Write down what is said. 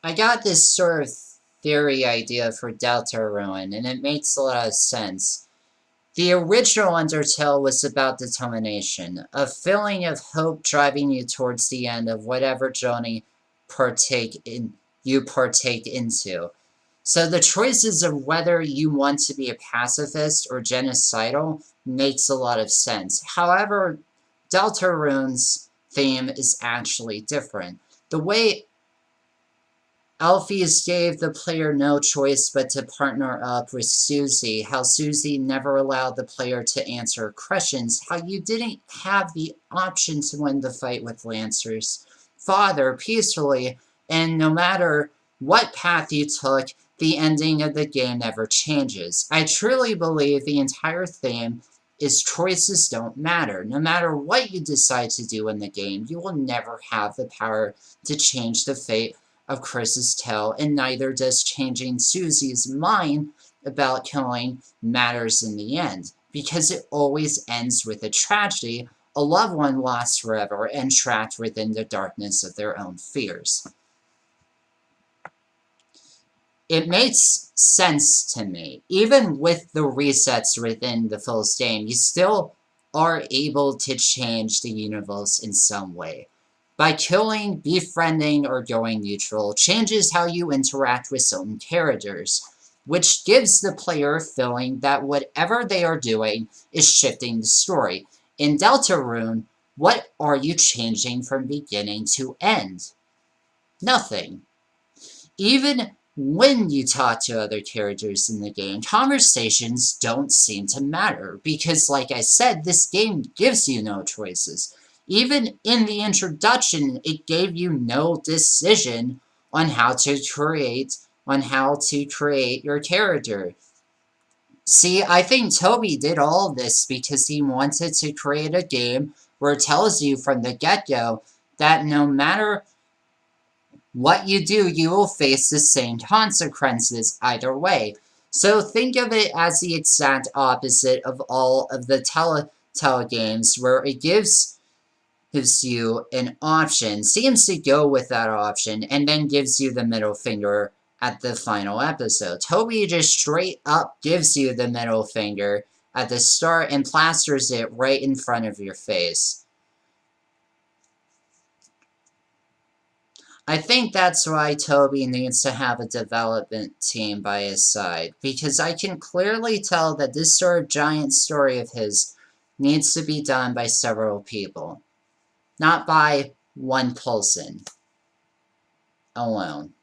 I got this sort of theory idea for Deltarune, and it makes a lot of sense. The original Undertale was about determination, a feeling of hope driving you towards the end of whatever journey you partake into. So the choices of whether you want to be a pacifist or genocidal makes a lot of sense. However, Deltarune's theme is actually different. The way Alphys gave the player no choice but to partner up with Susie, how Susie never allowed the player to answer questions, how you didn't have the option to win the fight with Lancer's father peacefully, and no matter what path you took, the ending of the game never changes. I truly believe the entire theme is choices don't matter. No matter what you decide to do in the game, you will never have the power to change the fate of Chris's tale, and neither does changing Susie's mind about killing matters in the end, because it always ends with a tragedy, a loved one lost forever and trapped within the darkness of their own fears. It makes sense to me. Even with the resets within the full game, you still are able to change the universe in some way. By killing, befriending, or going neutral changes how you interact with certain characters, which gives the player a feeling that whatever they are doing is shifting the story. In Deltarune, what are you changing from beginning to end? Nothing. Even when you talk to other characters in the game, conversations don't seem to matter because, like I said, this game gives you no choices. Even in the introduction, it gave you no decision on how to create your character. See, I think Toby did all of this because he wanted to create a game where it tells you from the get-go that no matter what you do, you will face the same consequences either way. So think of it as the exact opposite of all of the Telltale games, where it gives you an option, seems to go with that option, and then gives you the middle finger at the final episode. Toby just straight up gives you the middle finger at the start and plasters it right in front of your face. I think that's why Toby needs to have a development team by his side, because I can clearly tell that this sort of giant story of his needs to be done by several people, not by one person alone.